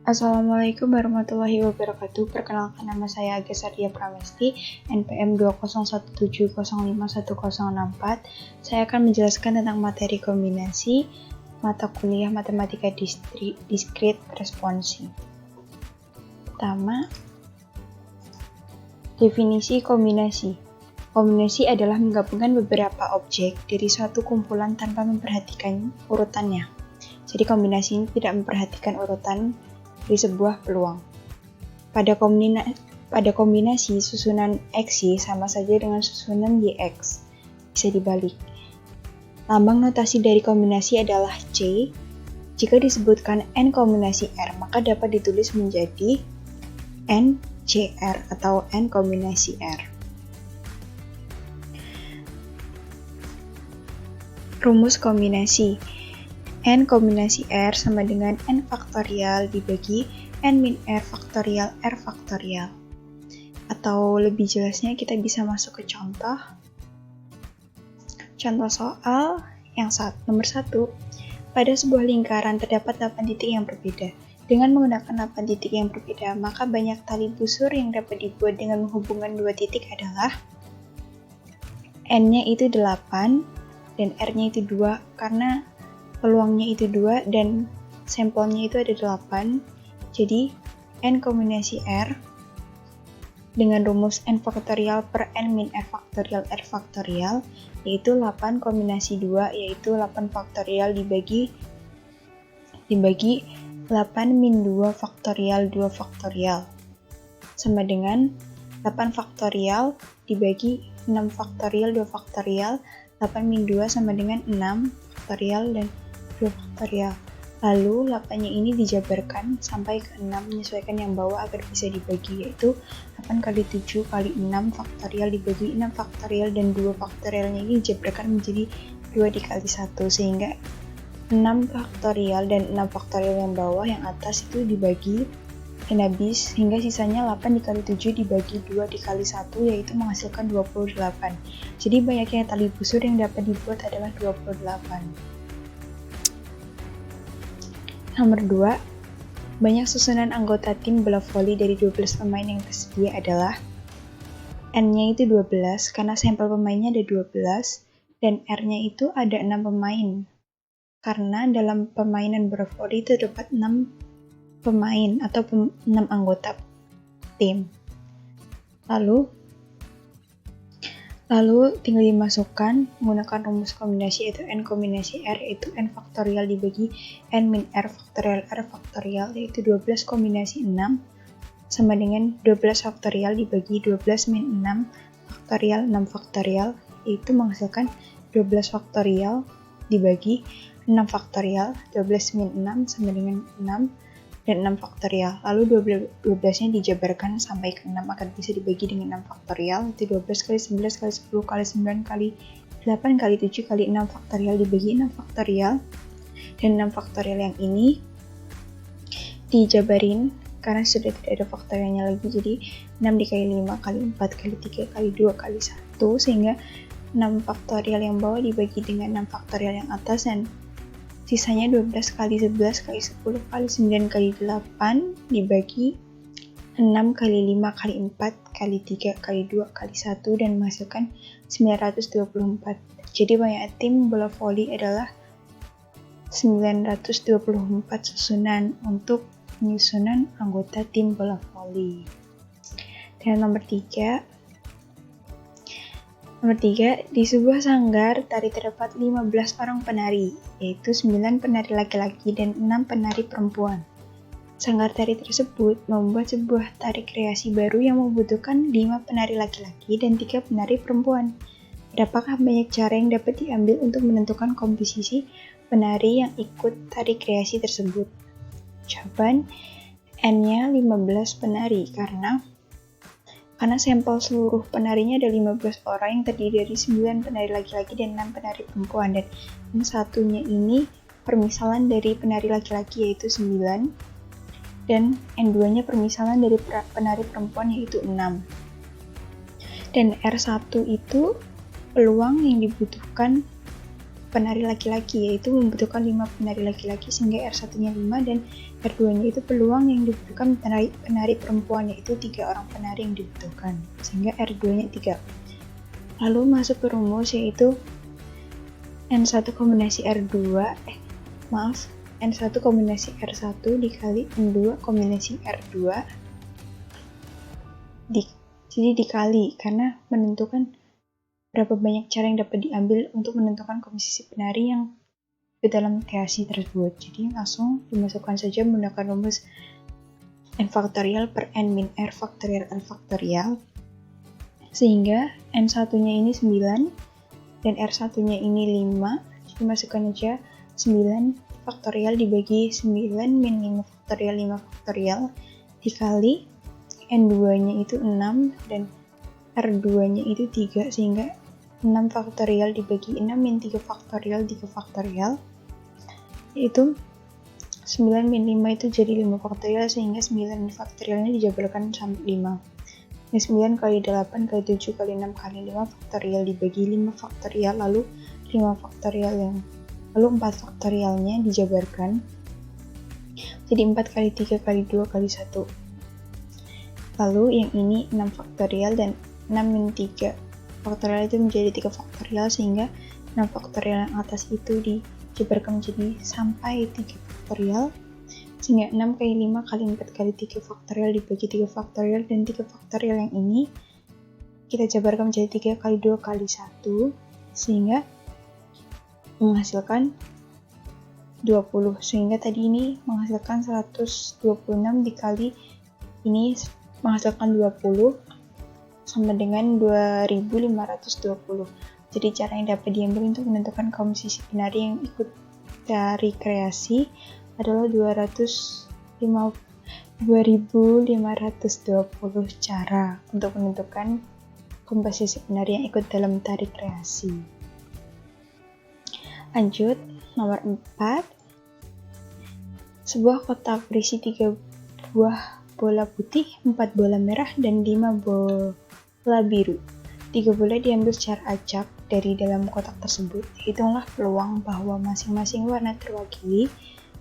Assalamualaikum warahmatullahi wabarakatuh. Perkenalkan, nama saya Agnes Ardia Pramesti, NPM 201705104. Saya akan menjelaskan tentang materi kombinasi mata kuliah Matematika Diskrit Responsi. Pertama, definisi kombinasi. Kombinasi adalah menggabungkan beberapa objek dari suatu kumpulan tanpa memperhatikan urutannya. Jadi kombinasi ini tidak memperhatikan urutan dari sebuah peluang. Pada kombinasi, susunan XY sama saja dengan susunan YX. Bisa dibalik. Lambang notasi dari kombinasi adalah C. Jika disebutkan N kombinasi R, maka dapat ditulis menjadi NCR atau N kombinasi R. Rumus kombinasi. N kombinasi R sama dengan N faktorial dibagi N min R faktorial R faktorial. Atau lebih jelasnya kita bisa masuk ke contoh. Contoh soal yang nomor 1. Pada sebuah lingkaran terdapat 8 titik yang berbeda. Dengan menggunakan 8 titik yang berbeda, maka banyak tali busur yang dapat dibuat dengan menghubungkan 2 titik adalah N-nya itu 8 dan R-nya itu 2 karena peluangnya itu 2 dan sampelnya itu ada 8. Jadi N kombinasi R dengan rumus N faktorial per N min R faktorial R faktorial yaitu 8 kombinasi 2 yaitu 8 faktorial dibagi 8 min 2 faktorial 2 faktorial sama dengan 8 faktorial dibagi 6 faktorial 2 faktorial. 8 min 2 sama dengan 6 faktorial dan 2 faktorial. Lalu 8-nya ini dijabarkan sampai ke 6 menyesuaikan yang bawah agar bisa dibagi, yaitu 8 kali 7 kali 6 faktorial dibagi 6 faktorial dan 2 faktorialnya ini dijabarkan menjadi 2 dikali 1 sehingga 6 faktorial dan 6 faktorial yang bawah yang atas itu dibagi dan habis hingga sisanya 8 dikali 7 dibagi 2 dikali 1 yaitu menghasilkan 28. Jadi banyaknya tali busur yang dapat dibuat adalah 28. Nomor 2, banyak susunan anggota tim bola voli dari 12 pemain yang tersedia adalah N-nya itu 12 karena sampel pemainnya ada 12 dan R-nya itu ada 6 pemain. Karena dalam permainan bola voli itu terdapat 6 pemain atau 6 anggota tim. Lalu tinggal dimasukkan menggunakan rumus kombinasi yaitu N kombinasi R yaitu N faktorial dibagi N min R faktorial yaitu 12 kombinasi 6 sama dengan 12 faktorial dibagi 12 min 6 faktorial 6 faktorial yaitu menghasilkan 12 faktorial dibagi 6 faktorial 12 min 6 sama dengan 6 dan 6 faktorial. Lalu 12-nya dijabarkan sampai ke 6 akan bisa dibagi dengan 6 faktorial. Itu 12 kali 11 kali 10 kali 9 kali 8 kali 7 kali 6 faktorial dibagi 6 faktorial. Dan 6 faktorial yang ini dijabarin karena sudah tidak ada faktorialnya lagi. Jadi 6 dikali 5 kali 4 kali 3 kali 2 kali 1 sehingga 6 faktorial yang bawah dibagi dengan 6 faktorial yang atas dan sisanya 12 kali 11 kali 10 kali 9 kali 8 dibagi 6 kali 5 kali 4 kali 3 kali 2 kali 1 dan menghasilkan 924. Jadi banyak tim bola voli adalah 924 susunan untuk penyusunan anggota tim bola voli. Dan nomor 3, di sebuah sanggar tari terdapat 15 orang penari, yaitu 9 penari laki-laki dan 6 penari perempuan. Sanggar tari tersebut membuat sebuah tari kreasi baru yang membutuhkan 5 penari laki-laki dan 3 penari perempuan. Berapakah banyak cara yang dapat diambil untuk menentukan komposisi penari yang ikut tari kreasi tersebut? Jawaban, N-nya 15 penari karena sampel seluruh penarinya ada 15 orang yang terdiri dari 9 penari laki-laki dan 6 penari perempuan dan yang satunya ini permisalan dari penari laki-laki yaitu 9 dan N2-nya permisalan dari penari perempuan yaitu 6. Dan R1 itu peluang yang dibutuhkan penari laki-laki, yaitu membutuhkan 5 penari laki-laki sehingga R1-nya 5 dan R2-nya itu peluang yang dibutuhkan penari perempuan, yaitu 3 orang penari yang dibutuhkan sehingga R2-nya 3. Lalu masuk ke rumus, yaitu N1 kombinasi R2 N1 kombinasi R1 dikali N2 kombinasi R2 jadi dikali karena menentukan berapa banyak cara yang dapat diambil untuk menentukan komposisi penari yang ke dalam kreasi tersebut. Jadi langsung dimasukkan saja menggunakan rumus N faktorial per N min R faktorial L faktorial, sehingga N1-nya ini 9 dan R1-nya ini 5. Jadi masukkan aja 9 faktorial dibagi 9 min 5 faktorial 5 faktorial dikali N2-nya itu 6 dan R2-nya itu 3, sehingga 6 faktorial dibagi 6 min 3 faktorial 3 faktorial, yaitu 9 min 5 itu jadi 5 faktorial, sehingga 9 faktorialnya dijabarkan sampai 5. Ini 9 kali 8 kali 7 kali 6 kali 5 faktorial dibagi 5 faktorial, lalu 5 faktorial lalu 4 faktorialnya dijabarkan jadi 4 kali 3 kali 2 kali 1. Lalu yang ini 6 faktorial dan 6 min 3 faktorial itu menjadi 3 faktorial, sehingga 6 faktorial yang atas itu dijabarkan menjadi sampai 3 faktorial, sehingga 6 kali 5 kali 4 kali 3 faktorial dibagi 3 faktorial, dan 3 faktorial yang ini kita jabarkan menjadi 3 kali 2 kali 1, sehingga menghasilkan 20, sehingga tadi ini menghasilkan 126 dikali ini menghasilkan 20 sama dengan 2520. Jadi cara yang dapat diambil untuk menentukan komposisi penari yang ikut dari kreasi adalah 2520 cara untuk menentukan komposisi penari yang ikut dalam tari kreasi. Lanjut, nomor 4. Sebuah kotak berisi 3 buah bola putih, 4 bola merah, dan 5 bola biru. 3 bola diambil secara acak dari dalam kotak tersebut. Hitunglah peluang bahwa masing-masing warna terwakili,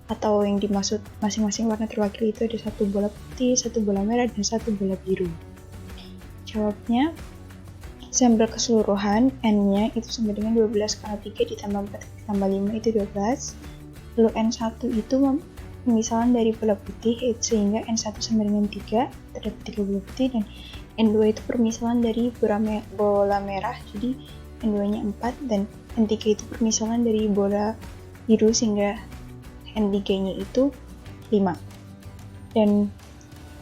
atau yang dimaksud masing-masing warna terwakili itu ada 1 bola putih, 1 bola merah, dan 1 bola biru. Jawabnya, sampel keseluruhan N-nya itu sama dengan 12 karena 3 ditambah 4 ditambah 5 itu 12. Lalu N1 itu pemisahan dari bola putih, sehingga N1 sama dengan 3, terdapat 3 bola putih, dan N2 itu permisalan dari bola merah, jadi N2-nya 4, dan N3 itu permisalan dari bola biru, sehingga N3-nya itu 5. Dan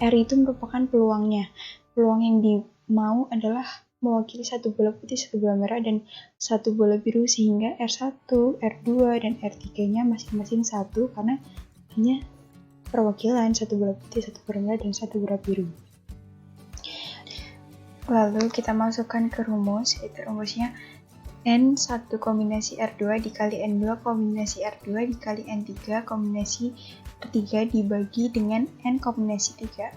R itu merupakan peluangnya. Peluang yang dimau adalah mewakili 1 bola putih, 1 bola merah, dan 1 bola biru, sehingga R1, R2, dan R3-nya masing-masing 1 karena hanya perwakilan 1 bola putih, 1 bola merah, dan 1 bola biru. Lalu kita masukkan ke rumus, yaitu rumusnya N1 kombinasi R2 dikali N2 kombinasi R2 dikali N3 kombinasi R3 dibagi dengan N kombinasi 3.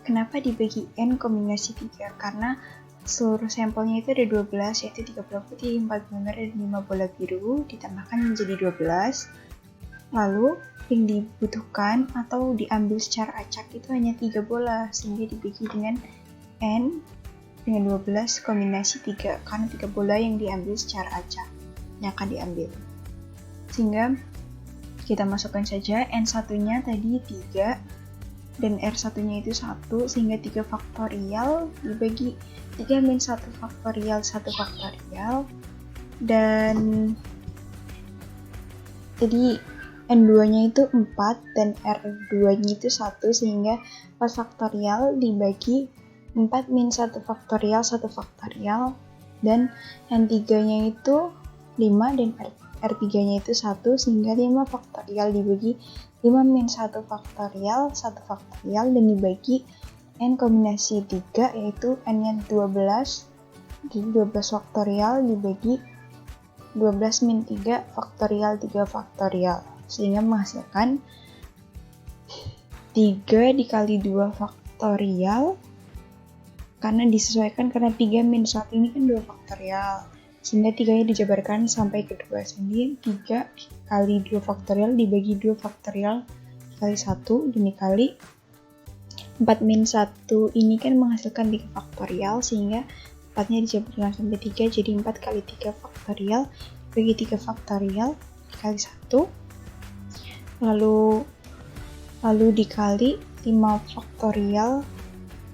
Kenapa dibagi N kombinasi 3? Karena seluruh sampelnya itu ada 12, yaitu 3 bola putih, 4 bola merah, dan 5 bola biru, ditambahkan menjadi 12. Lalu yang dibutuhkan atau diambil secara acak itu hanya 3 bola, sehingga dibagi dengan N dengan 12 kombinasi 3, karena 3 bola yang diambil secara acak yang akan diambil. Sehingga kita masukkan saja N1-nya tadi 3 dan R1-nya itu 1, sehingga 3 faktorial dibagi 3 min 1 faktorial 1 faktorial, dan jadi N2-nya itu 4 dan R2-nya itu 1, sehingga 4 faktorial dibagi 4 min 1 faktorial 1 faktorial, dan N3-nya itu 5 dan R3-nya itu 1, sehingga 5 faktorial dibagi 5 min 1 faktorial 1 faktorial, dan dibagi N kombinasi 3, yaitu N-nya 12, jadi 12 faktorial dibagi 12 min 3 faktorial 3 faktorial, sehingga menghasilkan 3 dikali 2 faktorial, karena disesuaikan karena 3 min 1 ini kan 2 faktorial, sehingga 3-nya dijabarkan sampai ke 2. Jadi 3 kali 2 faktorial dibagi 2 faktorial kali 1 dan dikali 4 min 1 ini kan menghasilkan 3 faktorial, sehingga 4-nya dijabarkan sampai 3, jadi 4 kali 3 faktorial bagi 3 faktorial dikali 1, lalu dikali 5 faktorial,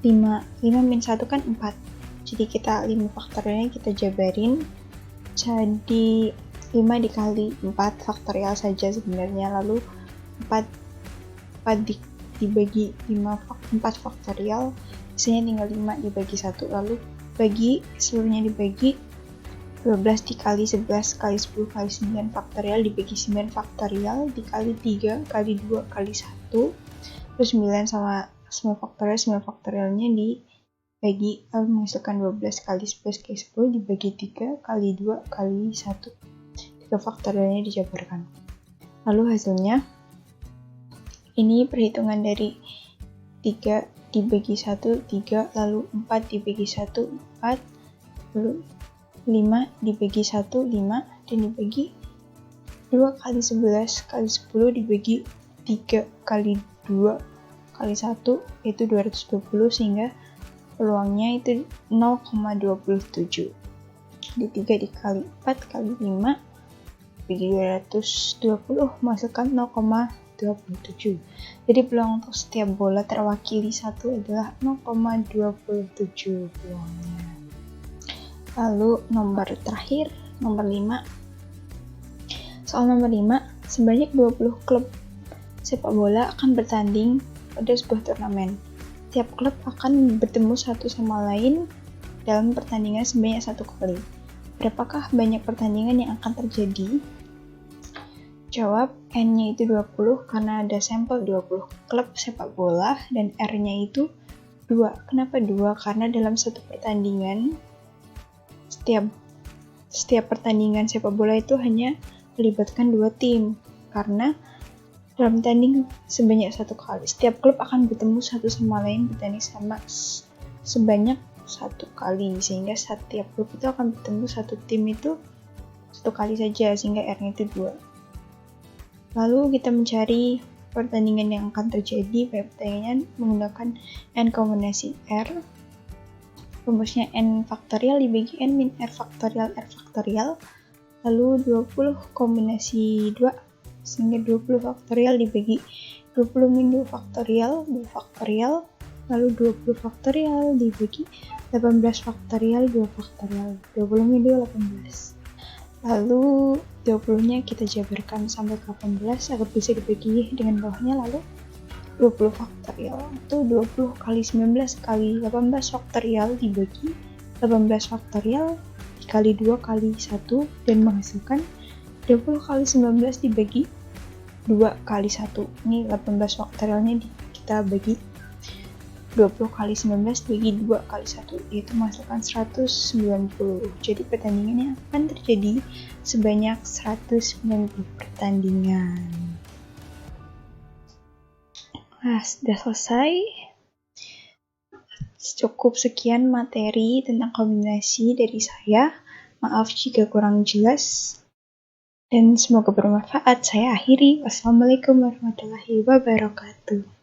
5 min 1 kan 4, jadi kita 5 faktorialnya kita jabarin, jadi 5 dikali 4 faktorial saja sebenarnya, lalu 4 dibagi 4 faktorial, sisanya tinggal 5 dibagi 1, lalu bagi seluruhnya dibagi 12 dikali 11 kali 10 kali 9 faktorial dibagi 9 faktorial dikali 3 kali 2 kali 1, terus 9 sama 9 faktorialnya dibagi, lalu menghasilkan 12 kali 11 kali 10 dibagi 3 kali 2 kali 1, 3 faktorialnya dijabarkan. Lalu hasilnya ini perhitungan dari 3 dibagi 1 3, lalu 4 dibagi 1 4, lalu 5 dibagi 1 5, dan dibagi 2 kali 11 kali 10 dibagi 3 kali 2 kali 1 yaitu 220, sehingga peluangnya itu 0,27. Jadi 3 dikali 4 kali 5 bagi 220 menghasilkan 0,27. Jadi peluang untuk setiap bola terwakili 1 adalah 0,27 peluangnya. Lalu nomor terakhir, nomor 5. Soal nomor 5, sebanyak 20 klub sepak bola akan bertanding pada sebuah turnamen. Tiap klub akan bertemu satu sama lain dalam pertandingan sebanyak 1 kali. Berapakah banyak pertandingan yang akan terjadi? Jawab, N-nya itu 20 karena ada sampel 20 klub sepak bola dan R-nya itu 2. Kenapa 2? Karena dalam satu pertandingan setiap pertandingan sepak bola itu hanya melibatkan 2 tim, karena dalam tanding sebanyak 1 kali setiap klub akan bertemu satu sama lain bertanding sama sebanyak 1 kali, sehingga setiap klub itu akan bertemu satu tim itu 1 kali saja, sehingga R-nya itu 2. Lalu kita mencari pertandingan yang akan terjadi pada pertandingan menggunakan N kombinasi R. Rumusnya N faktorial dibagi N min R faktorial, lalu 20 kombinasi 2, sehingga 20 faktorial dibagi 20 min 2 faktorial, lalu 20 faktorial dibagi 18 faktorial 2 faktorial, 20 min 2 18. Lalu 20-nya kita jabarkan sampai ke 18 agar bisa dibagi dengan bawahnya, lalu 20 faktorial itu 20 kali 19 kali 18 faktorial dibagi 18 faktorial dikali 2 kali 1 dan menghasilkan 20 kali 19 dibagi 2 kali 1. Ini 18 faktorialnya kita bagi 20 kali 19 dibagi 2 kali 1, yaitu menghasilkan 190. Jadi pertandingannya akan terjadi sebanyak 190 pertandingan. Nah, sudah selesai. Cukup sekian materi tentang kombinasi dari saya. Maaf jika kurang jelas. Dan semoga bermanfaat. Saya akhiri. Wassalamualaikum warahmatullahi wabarakatuh.